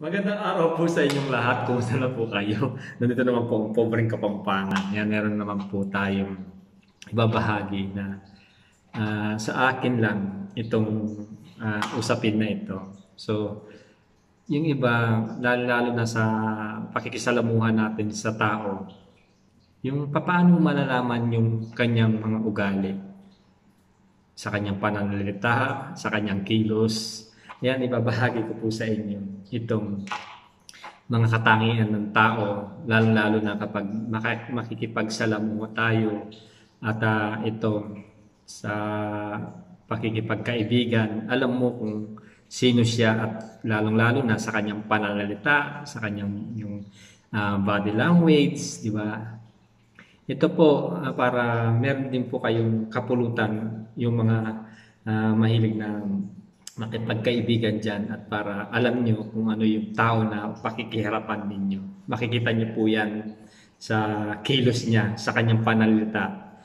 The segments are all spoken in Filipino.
Magandang araw po sa inyong lahat. Kumusta na po kayo? Nandito naman po ang pobreng Kapampangan. Yan, meron naman po tayong ibabahagi na sa akin lang itong usapin na ito. So, yung iba, lalo na sa pakikisalamuhan natin sa tao, yung paano malalaman yung kanyang mga ugali sa kanyang pananalita, sa kanyang kilos. Yan, ibabahagi ko po sa inyo itong mga katangian ng tao, lalo na kapag makikipagsalamuha tayo at ito sa pakikipagkaibigan, alam mo kung sino siya at lalong-lalo na sa kanyang pananalita, sa kanyang yung body language, di ba? Ito po para meron din po kayong kapulutan yung mga mahilig na makipagkaibigan dyan at para alam nyo kung ano yung tao na pakikiharapan ninyo. Makikita nyo po yan sa kilos niya, sa kanyang panalita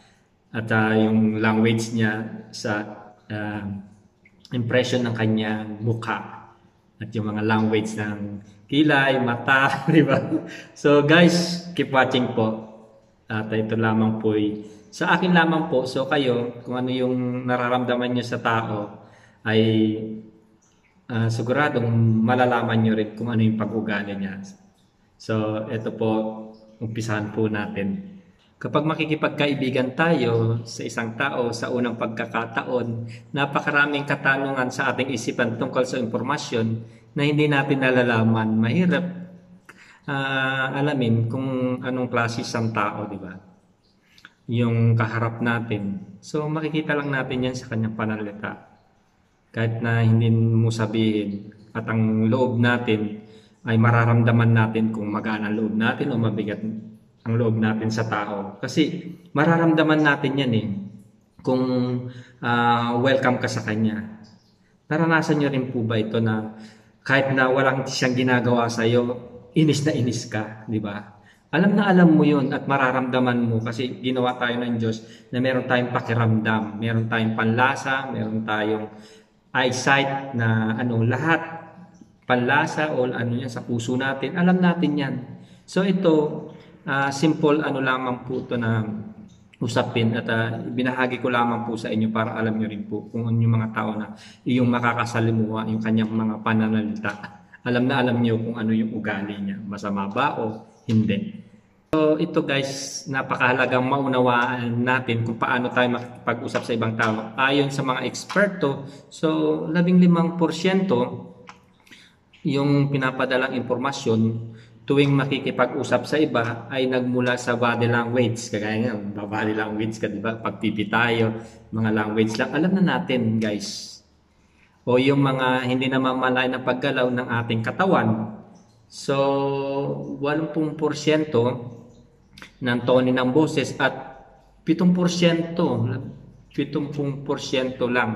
at yung language niya sa impression ng kanyang mukha at yung mga language ng kilay, mata, di ba? So guys, keep watching po. At ito lamang po sa akin lamang po. So kayo, kung ano yung nararamdaman nyo sa tao, ay siguradong malalaman nyo rin kung ano yung pag-ugali niya. So ito po, umpisahan po natin. Kapag makikipagkaibigan tayo sa isang tao sa unang pagkakataon, napakaraming katanungan sa ating isipan tungkol sa impormasyon na hindi natin nalalaman. Mahirap alamin kung anong klase isang tao, di ba? Yung kaharap natin. So makikita lang natin yan sa kanyang pananalita. Kahit na hindi mo sabihin at ang loob natin ay mararamdaman natin kung magaan ang loob natin o mabigat ang loob natin sa tao. Kasi mararamdaman natin yan kung welcome ka sa kanya. Naranasan nyo rin po ba ito na kahit na walang siyang ginagawa sa'yo, inis na inis ka, di ba? Alam na alam mo yun at mararamdaman mo kasi ginawa tayo ng Diyos na meron tayong pakiramdam, meron tayong panlasa, meron tayong eyesight na lahat panlasa o yan sa puso natin, alam natin yan. So ito, simple lamang po ito na usapin at binahagi ko lamang po sa inyo para alam nyo rin po kung ano yung mga tao na yung makakasalimuha, yung kanyang mga pananalita. Alam na alam niyo kung ano yung ugali niya. Masama ba o hindi? So ito guys, napakahalagang maunawaan natin kung paano tayo makikipag-usap sa ibang tao. Ayon sa mga eksperto, so 15% yung pinapadalang impormasyon tuwing makikipag-usap sa iba ay nagmula sa body language. Kagaya nga, body language ka, di ba? Pagpipi tayo, mga language lang. Alam na natin guys. O yung mga hindi namamalayan na paggalaw ng ating katawan. So, 80% ng tone ng boses at 7% lang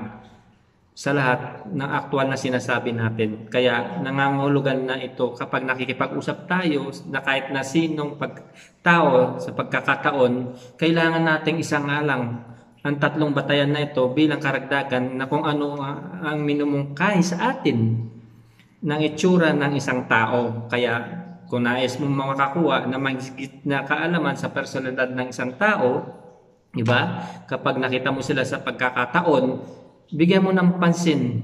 sa lahat ng aktual na sinasabi natin. Kaya nangangahulugan na ito kapag nakikipag-usap tayo na kahit na sinong tao sa pagkakataon, kailangan nating isangalang ang tatlong batayan na ito bilang karagdagan na kung ano ang minumungkahi sa atin ng itsura ng isang tao. Kaya kung nais mong makakuha na mahigit na kaalaman sa personalidad ng isang tao, diba? Kapag nakita mo sila sa pagkakataon, bigyan mo ng pansin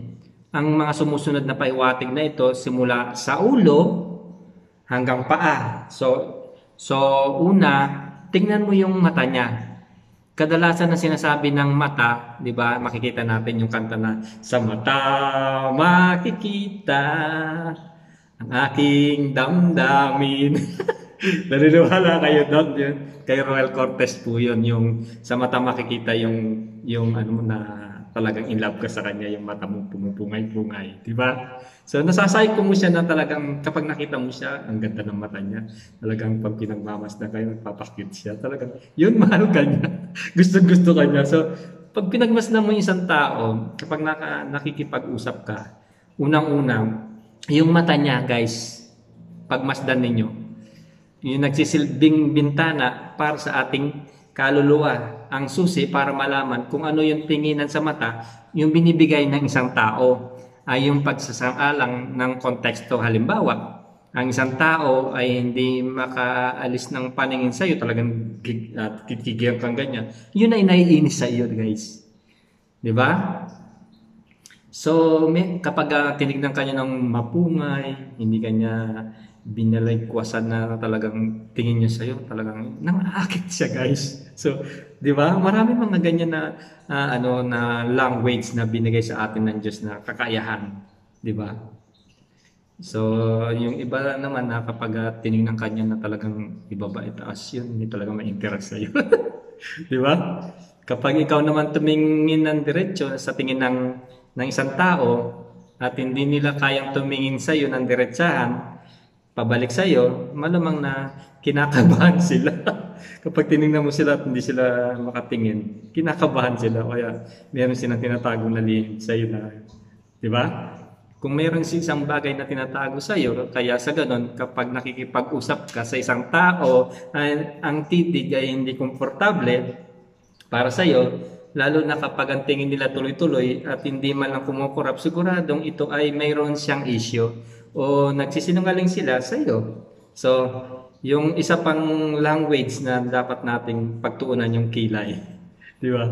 ang mga sumusunod na pahiwatig na ito simula sa ulo hanggang paa. So una, tingnan mo yung mata niya. Kadalasan na sinasabi ng mata, di ba? Makikita natin yung kanta na sa mata makikita ang aking damdamin. Naniniwala kayo doon yun? Kay Roel Cortez po yun, yung sa mata makikita yung na talagang in love ka sa kanya, yung mata mo pumupungay-pungay, di ba? So nasasay ko mo siya na talagang kapag nakita mo siya, ang ganda ng mata niya. Talagang pag pinagmamasdan kayo, nagpapakit siya. Talagang yun, mahal ka niya. Gusto-gusto ka niya. So pag pinagmasdan mo yung isang tao, kapag nakikipag-usap ka, unang-unang, yung mata niya, guys, pagmasdan ninyo, yung nagsisilbing bintana para sa ating kaluluwa, ang susi para malaman kung ano yung tinginan sa mata, yung binibigay ng isang tao. ay yung pagsasang-alang ng konteksto. Halimbawa, ang isang tao ay hindi makaalis ng paningin sa iyo, talagang kikigiyan kang ganyan. Yun ay naiinis sa iyo, guys. 'Di ba? So, kapag tinignan kanya ng mapungay, hindi kanya binaligwasan na talagang tingin niya sa'yo, talagang nangaakit siya, guys. So, di ba? Marami mga ganyan na na language na binigay sa atin ng Diyos na kakayahan, di ba? So, yung iba naman na kapag tinignan kanya na talagang ibaba itaas yun, hindi talaga ma-interest sa'yo. Di ba? Kapag ikaw naman tumingin ng diretsyo sa tingin ng isang tao at hindi nila kayang tumingin sa iyo ng diretsahan, pabalik sa iyo, malamang na kinakabahan sila. Kapag tinignan mo sila at hindi sila makatingin, kinakabahan sila. Kaya meron silang tinatago na lihim sa iyo na, di ba? Kung meron isang bagay na tinatago sa iyo, kaya sa ganon, kapag nakikipag-usap ka sa isang tao, ang titig ay hindi komportable para sa iyo, lalo na kapag ang tingin nila tuloy-tuloy at hindi man lang kumukurap, siguradong ito ay mayroon siyang issue o nagsisinungaling sila sa iyo. So, yung isa pang language na dapat nating pagtuunan yung kilay. Di ba?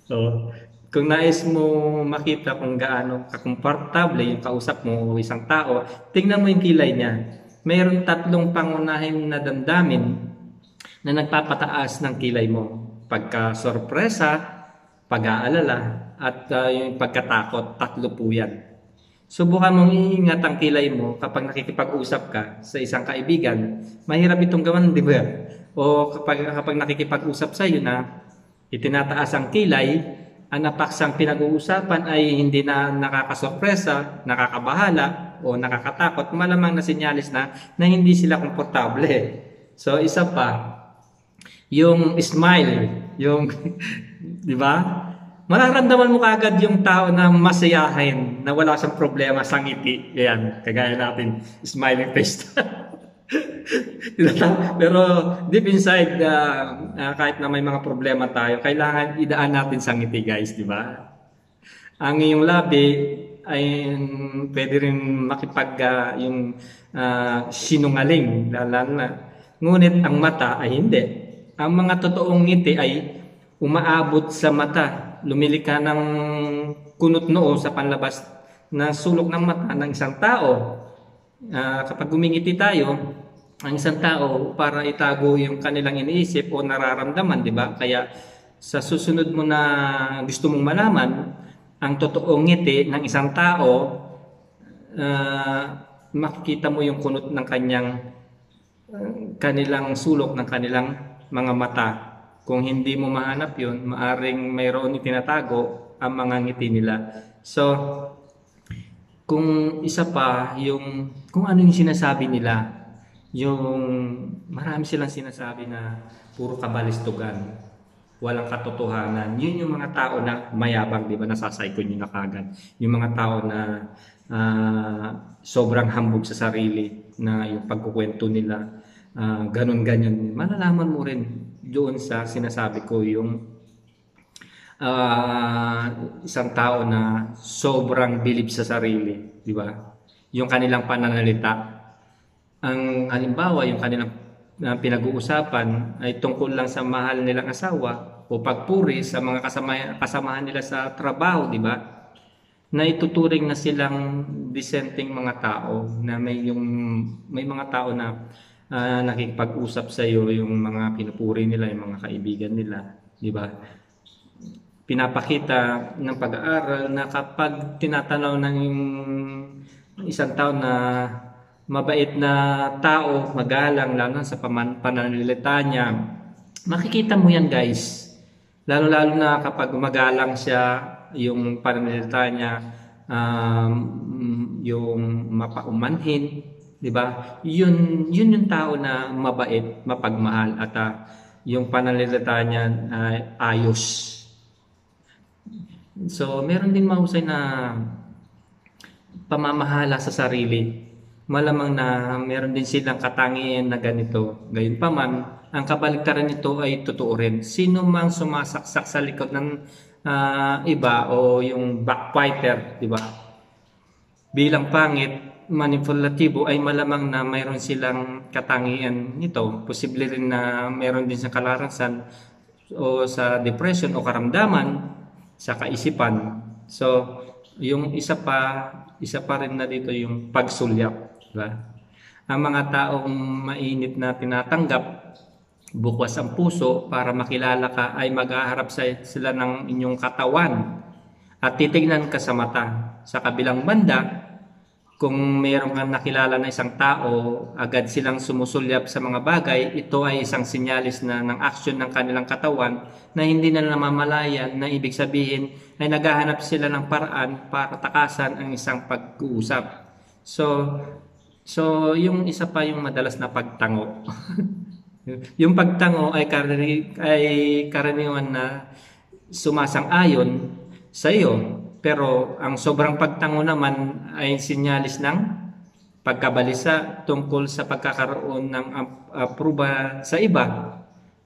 So, kung nais mo makita kung gaano kakomportable yung kausap mo o isang tao, tingnan mo yung kilay niya. Mayroon 3 pangunahing na damdamin na nagpapataas ng kilay mo. Pagka-sorpresa, pag-aalala, at yung pagkatakot. 3 po yan. Subukan mong iingat ang kilay mo kapag nakikipag-usap ka sa isang kaibigan. Mahirap itong gawan, di ba? O kapag nakikipag-usap sa iyo na itinataas ang kilay, ang napaksang pinag-uusapan ay hindi na nakakasorpresa, nakakabahala, o nakakatakot, malamang na sinyalis na hindi sila komportable. So, isa pa, yung smile, yung, di ba? Mararamdaman mo kagad yung tao na masayahin, na wala siyang problema sa ngiti. Yan, kagaya natin, smiling face. Pero deep inside, kahit na may mga problema tayo, kailangan idaan natin sa ngiti, guys, di ba? Ang iyong labi ay pwede rin yung sinungaling, lalo na. Ngunit ang mata ay hindi. Ang mga totoong ngiti ay umaabot sa mata, lumilika ng kunot noo sa panlabas na sulok ng mata ng isang tao. Kapag gumingiti tayo, ang isang tao para itago yung kanilang iniisip o nararamdaman, di ba? Kaya sa susunod mo na gusto mong malaman ang totoong ngiti ng isang tao, makikita mo yung kunot ng kanilang sulok ng kanilang mga mata. Kung hindi mo mahanap yun, maaring mayroon itinatago ang mga ngiti nila. So, kung isa pa, kung ano yung sinasabi nila, marami silang sinasabi na puro kabalistugan, walang katotohanan. Yun yung mga tao na mayabang, di ba? Nasasayko nyo na kagad. Yung mga tao na sobrang hambog sa sarili, na yung pagkukwento nila, ganun-ganyan. Malalaman mo rin doon sa sinasabi ko yung isang tao na sobrang bilib sa sarili, di ba? Yung kanilang pananalita. Ang halimbawa, yung kanilang pinag-uusapan ay tungkol lang sa mahal nilang asawa o pagpuri sa mga kasamahan nila sa trabaho, di ba? Na ituturing na silang dissenting mga tao, na may mga tao na nakikipag-usap sa iyo, yung mga pinupuri nila, yung mga kaibigan nila, di ba? Pinapakita ng pag-aaral na kapag tinatanaw ng isang tao na mabait na tao, magalang, lalo sa pananalita niya, makikita mo yan, guys. Lalo-lalo na kapag magalang siya, yung pananalita niya, yung mapaumanhin, di ba? Yun yung tao na mabait, mapagmahal, at yung pananalita niya ayos. So, meron din mahusay na pamamahala sa sarili. Malamang na meron din silang katangian na ganito. Gayunpaman, ang kabaliktaran nito ay totoo rin. Sino mang sumasaksak sa likod ng iba o yung backbiter, di ba? bilang pangit, manipulatibo, ay malamang na mayroon silang katangian nito. Posible rin na mayroon din sa kalarasan o sa depression o karamdaman sa kaisipan. So, yung isa pa rin na dito yung pagsulyap, diba? Ang mga taong mainit na tinatanggap, bukas ang puso para makilala ka, ay mag-aharap sila ng inyong katawan at titignan ka sa mata. Sa kabilang banda, kung mayroon kang nakilala na isang tao, agad silang sumusulyap sa mga bagay, ito ay isang sinyalis na ng aksyon ng kanilang katawan na hindi na namamalayan, na ibig sabihin ay naghahanap sila ng paraan para takasan ang isang pag-uusap. So yung isa pa yung madalas na pagtango. Yung pagtango ay karaniwan na sumasang-ayon sa iyo. Pero ang sobrang pagtango naman ay sinyalis ng pagkabalisa tungkol sa pagkakaroon ng aproba sa iba.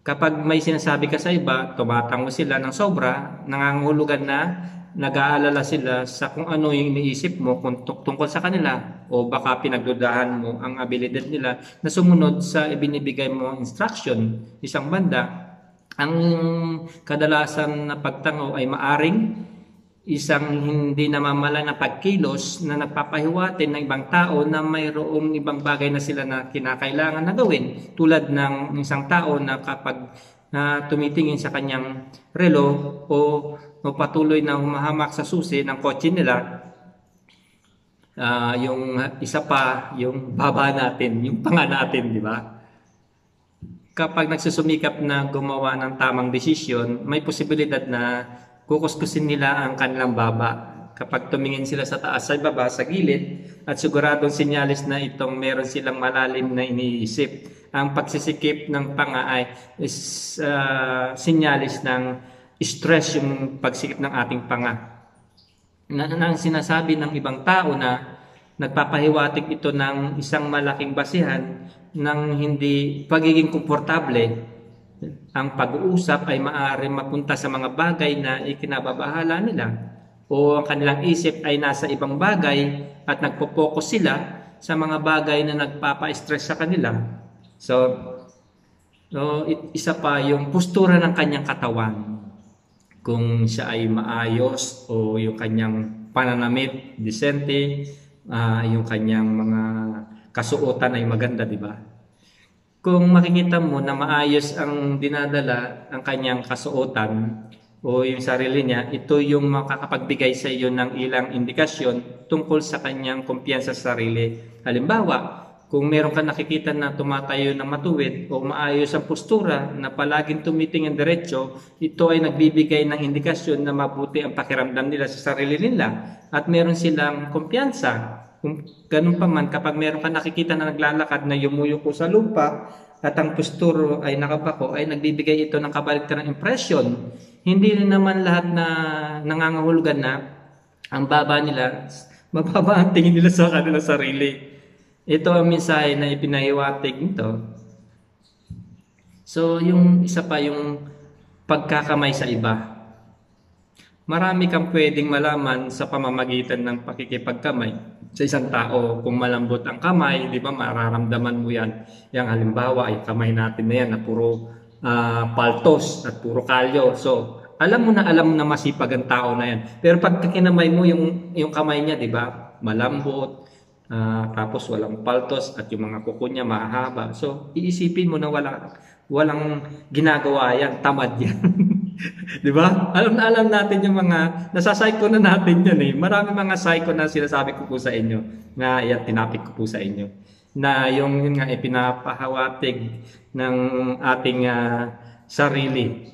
Kapag may sinasabi ka sa iba, tumatango sila ng sobra, nangangahulugan na nag-aalala sila sa kung ano yung iniisip mo tungkol sa kanila, o baka pinagdudahan mo ang abilidad nila na sumunod sa ibinibigay mo instruction. Isang banda, ang kadalasan na pagtango ay maaring isang hindi namamala na pagkilos na nagpapahiwatig ng ibang tao na mayroong ibang bagay na sila na kinakailangan na gawin. Tulad ng isang tao na kapag tumitingin sa kanyang relo o patuloy na humahamak sa susi ng kotse nila. Yung isa pa, yung baba natin, yung panga natin, di ba? Kapag nagsusumikap na gumawa ng tamang desisyon, may posibilidad na kukuskusin nila ang kanilang baba. Kapag tumingin sila sa taas, sa baba, sa gilid, at siguradong sinyalis na itong meron silang malalim na iniisip. Ang pagsisikip ng panga ay sinyalis ng stress, yung pagsikip ng ating panga. Nang sinasabi ng ibang tao na nagpapahiwatig ito ng isang malaking basihan ng hindi pagiging komportable. Ang pag-uusap ay maaari mapunta sa mga bagay na ikinababahala nila, o ang kanilang isip ay nasa ibang bagay at nagpo-focus sila sa mga bagay na nagpapa-stress sa kanila. So isa pa yung postura ng kanyang katawan. Kung siya ay maayos o yung kanyang pananamit, disente, yung kanyang mga kasuotan ay maganda, di ba? Kung makikita mo na maayos ang dinadala ang kanyang kasuotan o yung sarili niya, ito yung makakapagbigay sa iyo ng ilang indikasyon tungkol sa kanyang kumpiyansa sa sarili. Halimbawa, kung meron ka nakikita na tumatayo ng matuwid o maayos ang postura na palaging tumitingin diretso, ito ay nagbibigay ng indikasyon na mabuti ang pakiramdam nila sa sarili nila at meron silang kumpiyansa. Kung ganun pa man, kapag meron ka nakikita na naglalakad na yumuyuko sa lupa at ang posturo ay nakabako, ay nagbibigay ito ng kabaligtaran impression. Hindi rin naman lahat na nangangahulugan na ang baba nila, mababa ang tingin nila sa kanilang sarili. Ito ang mensahe na ipinahiwatig nito. So, yung isa pa, yung pagkakamay sa iba. Marami kang pwedeng malaman sa pamamagitan ng pakikipagkamay sa isang tao. Kung malambot ang kamay, di ba, mararamdaman mo yan. Yang halimbawa ay kamay natin na yan na puro paltos at puro kalyo. So, alam mo na masipag ang tao na yan. Pero pag kinamay mo yung kamay niya, di ba, malambot, tapos walang paltos at yung mga kuko niya mahaba. So, iisipin mo na walang ginagawa yan, tamad yan. Di ba? Alam natin yung mga nasa-psycho na natin yan eh. Marami mga psycho na sinasabi ko po sa inyo, na yan tinapik ko po sa inyo, na yun nga ipinapahawatig ng ating sarili.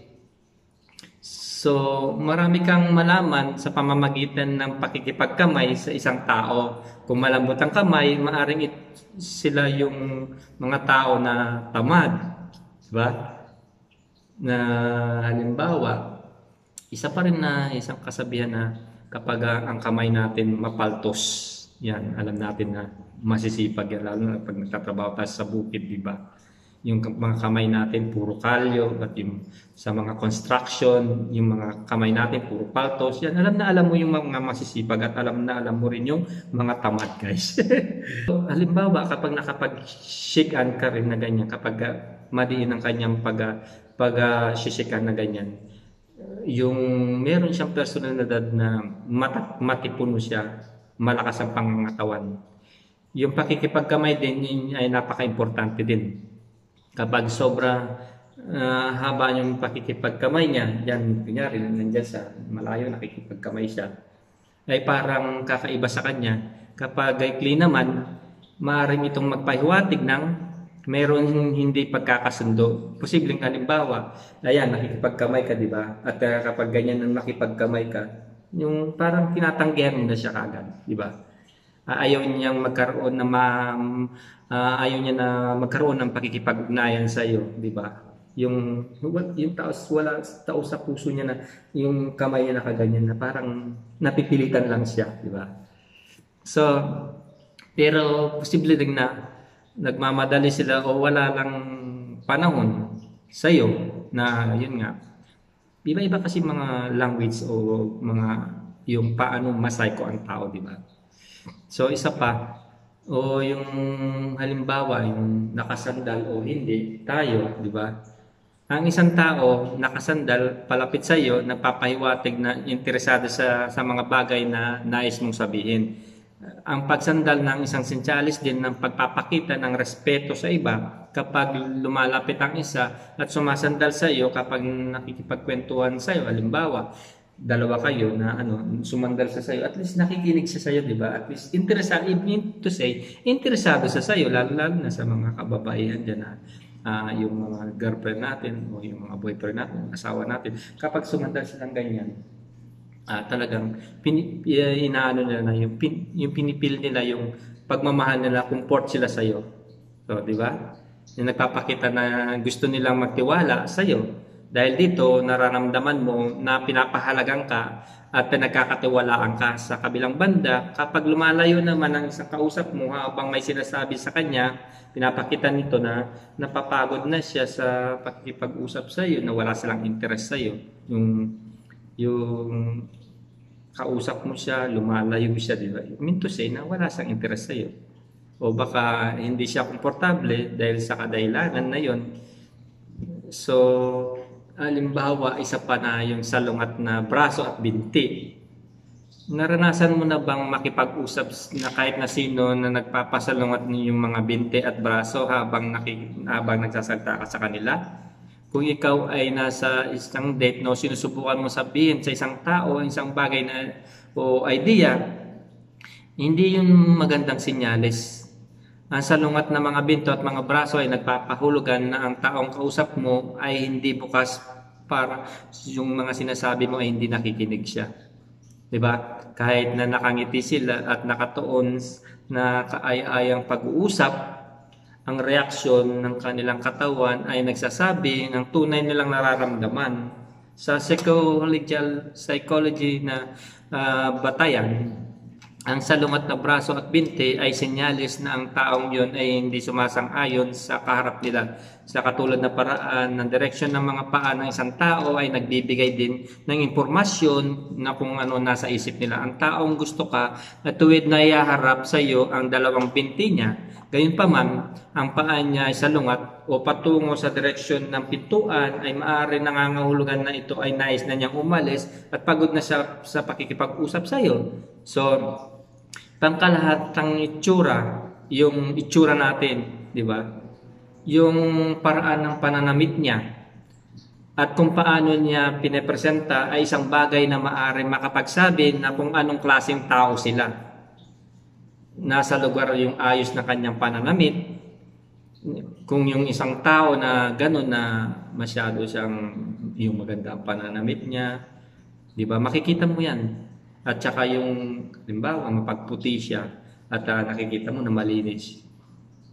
So, marami kang malaman sa pamamagitan ng pakikipagkamay sa isang tao. Kung malambot ang kamay, maaring sila yung mga tao na tamad. Diba? Na halimbawa, isa pa rin na isang kasabihan na kapag ang kamay natin mapaltos, yan, alam natin na masisipag yan, lalo na pag nagtatrabaho tayo sa bukid, diba? yung mga kamay natin puro kalyo, at yung sa mga construction, yung mga kamay natin puro paltos. Yan, alam na alam mo yung mga masisipag at alam na alam mo rin yung mga tamad, guys. So, halimbawa, kapag nakapag-shake ka rin na ganyan, kapag madiin ang kanyang pag-shake na ganyan, yung meron siyang personalidad na matipuno siya, malakas ang pangangatawan. Yung pakikipagkamay din yun ay napaka-importante din. Kapag sobra haba yung pakikipagkamay niya, yan, kunyari, nandiyan sa malayo, nakikipagkamay siya, ay parang kakaiba sa kanya. Kapag ay clean naman, maaaring itong magpahiwatig ng meron hindi pagkakasundo. Posibleng halimbawa, ayan, nakikipagkamay ka, di ba? At kapag ganyan ang nakipagkamay ka, yung parang tinatanggihan mo na siya kagad, di ba? Ayaw niyang magkaroon na ayaw niya na magkaroon ng pakikipag-ugnayan sa iyo, di ba? Yung wala tao sa puso niya na yung kamay niya nakaganyan na parang napipilitan lang siya, di ba? So, pero posible din na nagmamadali sila o wala lang panahon sa iyo na yun nga. Iba-iba kasi mga language o mga yung paano masayko ang tao, di ba? So isa pa, o yung halimbawa, yung nakasandal o hindi, tayo, di ba? Ang isang tao, nakasandal, palapit sa iyo, napapahiwatig na interesado sa mga bagay na nais mong sabihin. Ang pagsandal ng isang sensyales din ng pagpapakita ng respeto sa iba kapag lumalapit ang isa at sumasandal sa iyo kapag nakikipagkwentuhan sa iyo. Halimbawa, dalawa kayo na sumandal sa sayo, at least nakikinig siya sa iyo, di ba? At least interesado sa sayo, lalo na sa mga kababaihan diyan na yung mga girlfriend natin o yung mga boyfriend natin, asawa natin. Kapag sumandal silang ganyan, talagang inaano nila na yung pinipil nila yung pagmamahal nila, comfort sila sa iyo. So, di ba? Yung nagpapakita na gusto nilang magtiwala sa iyo. Dahil dito, nararamdaman mo na pinapahalagan ka at pinagkakatiwalaan ka. Sa kabilang banda, kapag lumalayo naman ang isang kausap mo habang may sinasabi sa kanya, pinapakita nito na napapagod na siya sa pakikipag-usap sa iyo, na wala silang interest sa iyo. Yung kausap mo siya, lumalayo siya, di ba? Mean to say na wala siyang interest sa iyo. O baka hindi siya komportable dahil sa kadahilanan na yon. So, halimbawa, isa pa na yung salungat na braso at binti. Naranasan mo na bang makipag-usap na kahit na sino na nagpapasalungat yung mga binti at braso habang nagsasalita ka sa kanila? Kung ikaw ay nasa isang date, no, sinusubukan mo sabihin sa isang tao, isang bagay na o idea, hindi yun magandang sinyales. Ang salungat ng mga binto at mga braso ay nagpapahulugan na ang taong kausap mo ay hindi bukas para yung mga sinasabi mo ay hindi nakikinig siya. 'Di ba? Kahit na nakangiti sila at nakatuon na kaaya-ayang pag-uusap, ang reaksyon ng kanilang katawan ay nagsasabi ng tunay nilang nararamdaman. Sa psychology na batayan, ang salungat na braso at binti ay senyales na ang taong yon ay hindi sumasang-ayon sa kaharap nila. Sa katulad na paraan ng direksyon ng mga paa ng isang tao ay nagbibigay din ng impormasyon na kung ano nasa isip nila. Ang taong gusto ka na tuwid na ihaharap sa iyo ang dalawang binti niya. Gayunpaman, ang paa niya ay salungat o patungo sa direksyon ng pintuan ay maaari nangangahulugan na ito ay nais na niyang umalis at pagod na siya sa pakikipag-usap sa iyo. So, pangkalahatang itsura, yung itsura natin, di ba? Yung paraan ng pananamit niya at kung paano niya pinepresenta ay isang bagay na maaari makapagsabi na kung anong klaseng tao sila. Nasa lugar yung ayos na kanyang pananamit. Kung yung isang tao na gano'n na masyado siyang yung maganda ang pananamit niya, di ba? Makikita mo yan. At saka yung, halimbawa, mapagputi siya at nakikita mo na malinis.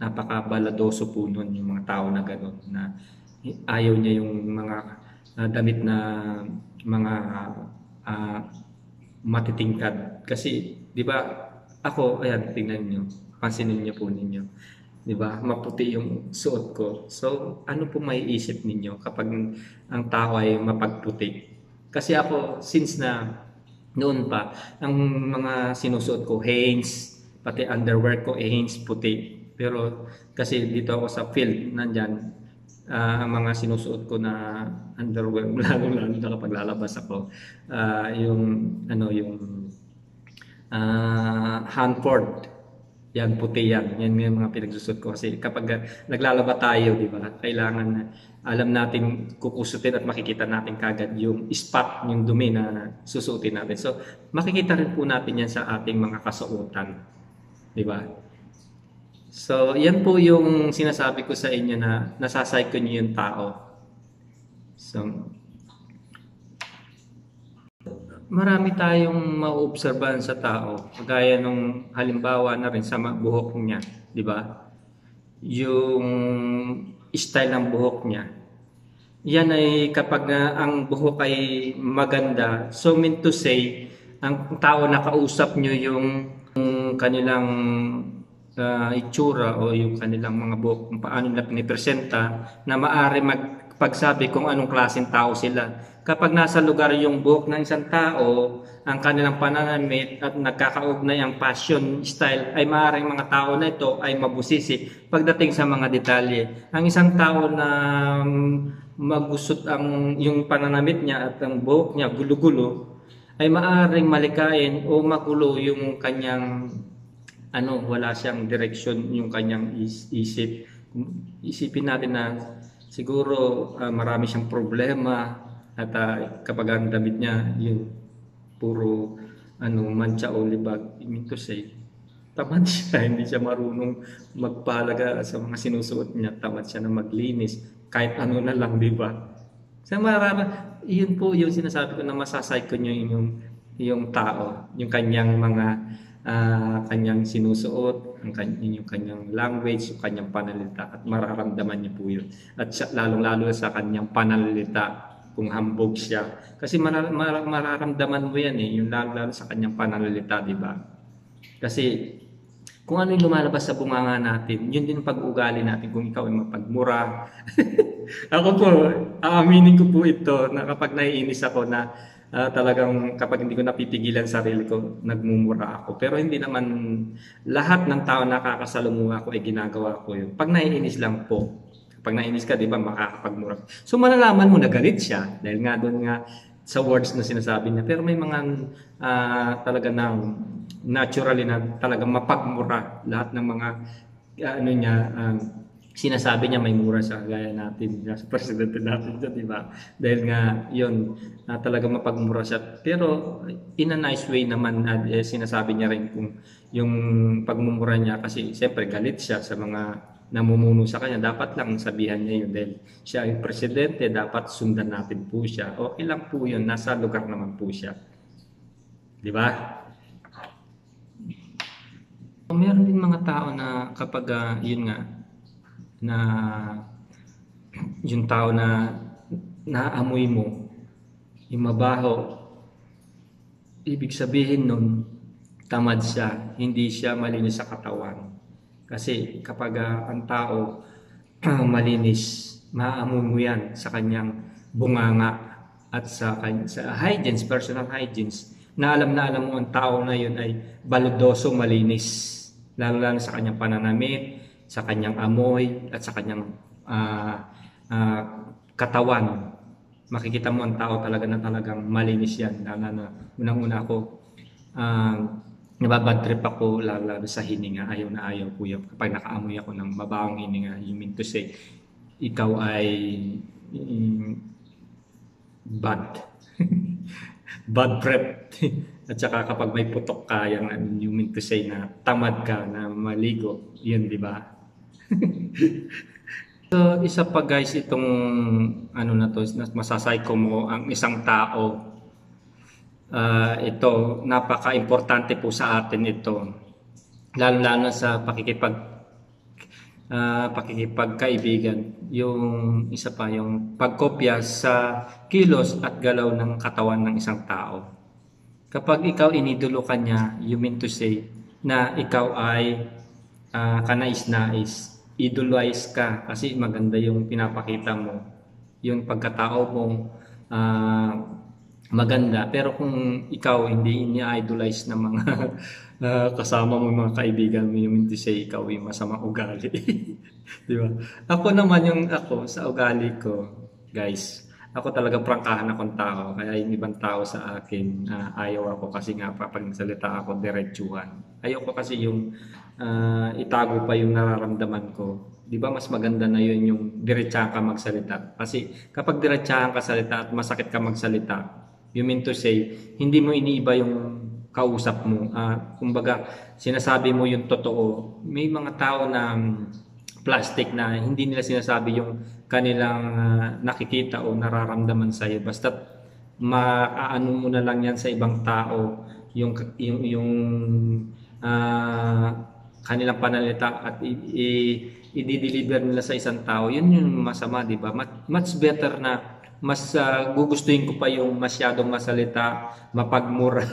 Napakabaladoso po nun yung mga tao na gano'n, na ayaw niya yung mga damit na mga matitingkad. Kasi, di ba, ako, ayan, tingnan nyo, pansinin nyo po ninyo. 'di ba? Maputi yung suot ko. So, ano po maiisip ninyo kapag ang tao ay mapagputi? Kasi ako, since na noon pa, ang mga sinusuot ko, Hanes, pati underwear ko, Hanes puti. Pero kasi dito ako sa field, nandyan, ang mga sinusuot ko na underwear, lalo-lalo na kapag lalabas ako, yung, yung Hanford. Yan, puti yan. Yan yung mga pinagsusot ko. Kasi kapag naglalaba tayo, di ba, kailangan na alam natin kukusutin at makikita natin kagad yung spot, yung dumi na susuotin natin. So, makikita rin po natin yan sa ating mga kasuotan. Di ba? So, yan po yung sinasabi ko sa inyo na nasasay ko niyo yung tao. So, marami tayong mauobserbahan sa tao. Kagaya nung halimbawa na rin sa buhok niya, di ba? Yung style ng buhok niya. Yan ay kapag ang buhok ay maganda, so mean to say, ang tao na kausap nyo yung kanilang itsura o yung kanilang mga buhok, kung paano nila pinipresenta, na maaari magpagsabi kung anong klaseng tao sila. Kapag nasa lugar yung buhok ng isang tao, ang kanilang pananamit at nagkakaugnay ang fashion style, ay maaaring mga tao na ito ay mabusisi pagdating sa mga detalye. Ang isang tao na magusot yung pananamit niya at ang buhok niya gulo-gulo, ay maaaring malikain o magulo yung kanyang wala siyang direksyon yung kanyang isip. Isipin natin na siguro marami siyang problema. At kapag ang damit niya, yung puro mancha o libag, I mean to say, tamad siya, hindi siya marunong magpahalaga sa mga sinusuot niya, tamad siya na maglinis, kahit ano na lang, di ba? So marami, yun po yung sinasabi ko na masasay ko niyo yung tao, yung kanyang mga kanyang sinusuot, yung kanyang language, yung kanyang pananalita, at mararamdaman niyo po yun. At lalong-lalo sa kanyang pananalita, kung hambog siya. Kasi mararamdaman mo yan yung lalo sa kanyang pananalita, di ba? Kasi kung ano yung lumalabas sa bunganga natin, yun din pag-ugali natin kung ikaw ay mapagmura. Ako po, aaminin ko po ito na kapag naiinis ako na talagang kapag hindi ko napipigilan sarili ko, nagmumura ako. Pero hindi naman lahat ng tao nakakasalunguha ko ay ginagawa ko yun. Pag naiinis lang po. Pag nainis ka, di ba, makakapagmura. So, malalaman mo na galit siya. Dahil nga doon nga sa words na sinasabi niya. Pero may mga talaga na naturally na talagang mapagmura. Lahat ng mga sinasabi niya may mura siya. Gaya natin, sa presidente natin dyan, di ba? Dahil nga, yun, talaga mapagmura siya. Pero, in a nice way naman, sinasabi niya rin kung yung pagmumura niya, kasi siyempre galit siya sa mga namumuno sa kanya, dapat lang sabihan niya yun dahil siya ay presidente, dapat sundan natin po siya. Okay lang po yun, nasa lugar naman po siya. Di ba? Meron din mga tao na kapag yun nga, na yung tao na naamoy mo, yung mabaho, ibig sabihin nun, tamad siya, hindi siya malinis sa katawan. Kasi kapag ang tao malinis, maaamoy mo yan sa kanyang bunganga at sa hygiene, personal hygiene, na alam mo ang tao na yun ay baludoso, malinis. Lalo sa kanyang pananamit, sa kanyang amoy, at sa kanyang katawan. Makikita mo ang tao talaga na talagang malinis yan. Unang-una ako, nababad trip ako lalo sa hininga. Ayaw na ayaw ko yun. Kapag nakaamoy ako ng mabawang hininga, you mean to say, ikaw ay bad. Bad prep. At saka kapag may putok ka, you mean to say na tamad ka na maligo. Yun, di ba? So, isa pa guys, itong na to, masasay ko mo ang isang tao. Ito, napaka-importante po sa atin ito. Lalo-lalo sa pakikipagkaibigan. Yung isa pa, yung pagkopya sa kilos at galaw ng katawan ng isang tao. Kapag ikaw inidolo ka niya, you mean to say na ikaw ay kanais-nais idolize ka kasi maganda yung pinapakita mo, yung pagkatao mo ah, maganda. Pero kung ikaw hindi ni-idolize ng mga kasama mo, mga kaibigan mo, yung hindi say ikaw yung masamang ugali. Di ba? Ako naman yung ako sa ugali ko, guys. Ako talaga prangkahan akong tao. Kaya yung ibang tao sa akin, ayaw ako kasi nga pag nagsalita ako diretsuhan. Ayaw ko kasi yung itago pa yung nararamdaman ko. Di ba mas maganda na yun yung diretsahan ka magsalita. Kasi kapag diretsahan ka salita at masakit ka magsalita, you mean to say, hindi mo iniiba yung kausap mo. Kumbaga, sinasabi mo yung totoo. May mga tao na plastic na hindi nila sinasabi yung kanilang nakikita o nararamdaman sa iyo. Basta maaano mo na lang yan sa ibang tao yung kanilang panalita at i-deliver nila sa isang tao. Yun yung masama, di ba? Much better na mas gugustuhin ko pa yung masyadong masalita, mapagmura.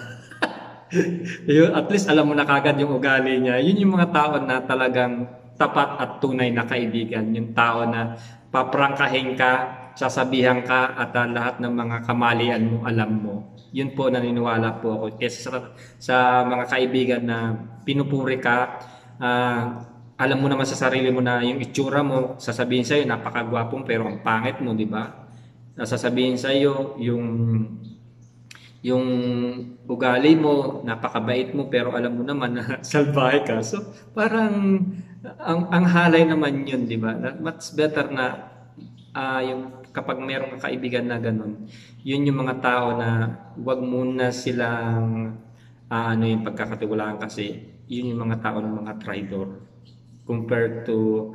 At least alam mo na kagad yung ugali niya. Yun yung mga tao na talagang tapat at tunay na kaibigan. Yung tao na paprangkahin ka, sasabihan ka at lahat ng mga kamalian mo alam mo. Yun po naniniwala po ako. Kasi sa mga kaibigan na pinupuri ka, alam mo naman sa sarili mo na yung itsura mo, sasabihin sa'yo napakagwapong pero ang pangit mo, di ba? Sasabihin sa'yo yung ugali mo, napakabait mo pero alam mo naman na salbahe ka. So parang ang halay naman yun, di ba? Much better na yung kapag mayroong kaibigan na ganun, yun yung mga tao na wag muna silang yung pagkakatiwalaan kasi yun yung mga tao ng mga traitor compared to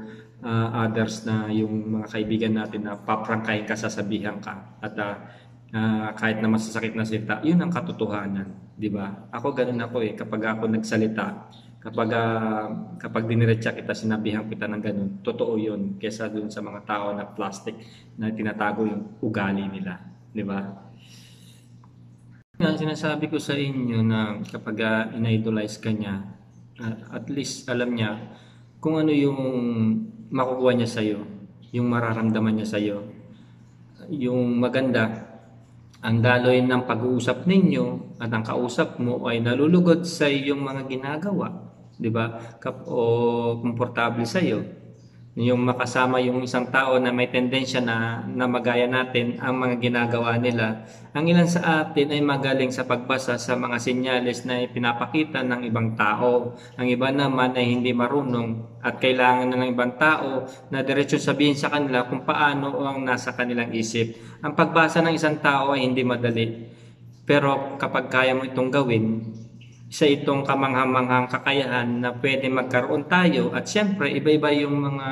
others na yung mga kaibigan natin na paprangkahin ka, sasabihan ka at kahit na masasakit na salita, yun ang katotohanan, di ba? Ako ganun ako kapag ako nagsalita, kapag diniretsa kita, sinabihan kita ng ganun, totoo yun kesa dun sa mga tao na plastic na tinatago yung ugali nila, di ba? Sinasabi ko sa inyo na kapag in-idolize ka niya, at least alam niya kung ano yung makukuha niya sa'yo, yung mararamdaman niya sa'yo, yung maganda. Ang daloy ng pag-uusap ninyo at ang kausap mo ay nalulugod sa iyong mga ginagawa, di ba? O komportable sa iyo. Yung makasama yung isang tao na may tendensya na magaya natin ang mga ginagawa nila. Ang ilan sa atin ay magaling sa pagbasa sa mga senyales na ipinapakita ng ibang tao. Ang iba naman ay hindi marunong at kailangan ng ibang tao na diretso sabihin sa kanila kung paano ang nasa kanilang isip. Ang pagbasa ng isang tao ay hindi madali. Pero kapag kaya mo itong gawin, isa itong kamanghamanghang kakayahan na pwede magkaroon tayo at siyempre iba-iba yung mga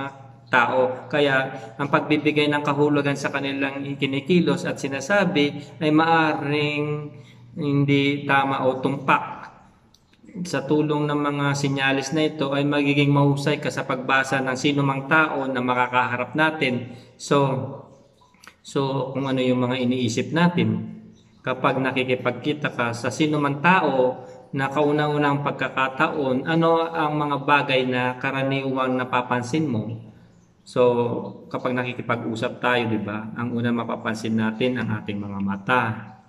tao. Kaya ang pagbibigay ng kahulugan sa kanilang kinikilos at sinasabi ay maaring hindi tama o tumpak. Sa tulong ng mga sinyalis na ito ay magiging mahusay ka sa pagbasa ng sino mang tao na makakaharap natin. So kung ano yung mga iniisip natin. Kapag nakikipagkita ka sa sino man tao na kauna-unang pagkakataon, ano ang mga bagay na karaniwang napapansin mo? So, kapag nakikipag-usap tayo, di ba, ang unang mapapansin natin ang ating mga mata,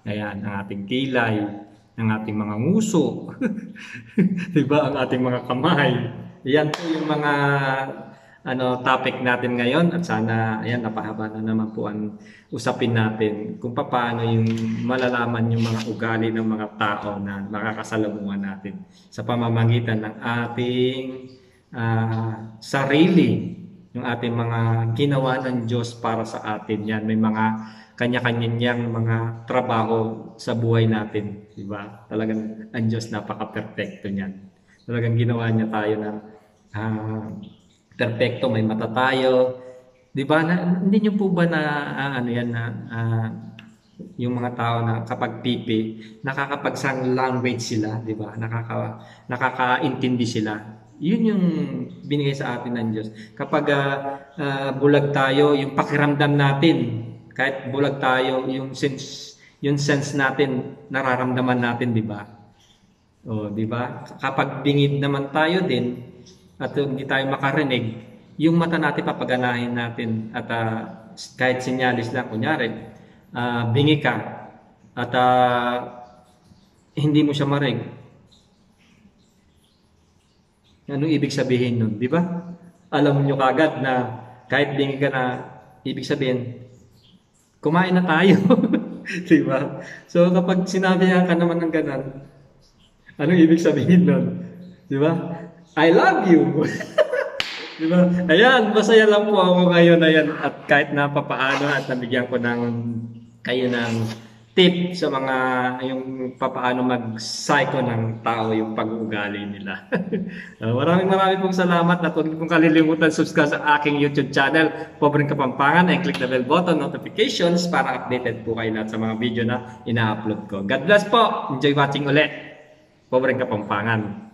ayan, ang ating kilay, ang ating mga nguso, di ba, ang ating mga kamay. Yan po yung mga topic natin ngayon at sana ayan napahaba na naman po ang usapin natin kung paano yung malalaman yung mga ugali ng mga tao na makakasalamuhan natin sa pamamagitan ng ating sarili, yung ating mga ginawa ng Diyos para sa atin. Yan, may mga kanya-kanyang mga trabaho sa buhay natin, di ba? Talagang ang Diyos napaka-perfecto niyan. Talagang ginawa niya tayo na perfecto, may mata tayo. 'Di ba? Hindi niyo po ba na yung mga tao na kapag pipi, nakakapag-sign language sila, 'di ba? Nakakaintindi sila. 'Yun yung binigay sa atin ng Diyos. Kapag bulag tayo, yung pakiramdam natin, kahit bulag tayo, yung sense natin, nararamdaman natin, 'di ba? O, 'di ba? Kapag bingid naman tayo din, at hindi tayo makarinig, yung mata natin papaganahin natin at kahit sinyalis lang, kunyari, bingi ka at hindi mo siya marig. Anong ibig sabihin nun? Di ba? Alam nyo kagad na kahit bingi ka na, ibig sabihin, kumain na tayo. Di ba? So kapag sinabi ka naman ng ganun, anong ibig sabihin nun? Di ba? I love you. Di ba? Ayan, masaya lang po ako ngayon. Ayan, at kahit na papaano at nabigyan ko ng kayo ng tip sa mga yung papaano mag-psycho ng tao yung pag-uugali nila. Maraming pong salamat at huwag pong kalilimutan subscribe sa aking YouTube channel, Pobreng Kapampangan, and click the bell button notifications para updated po kayo lahat sa mga video na ina-upload ko. God bless po! Enjoy watching ulit! Pobreng Kapampangan!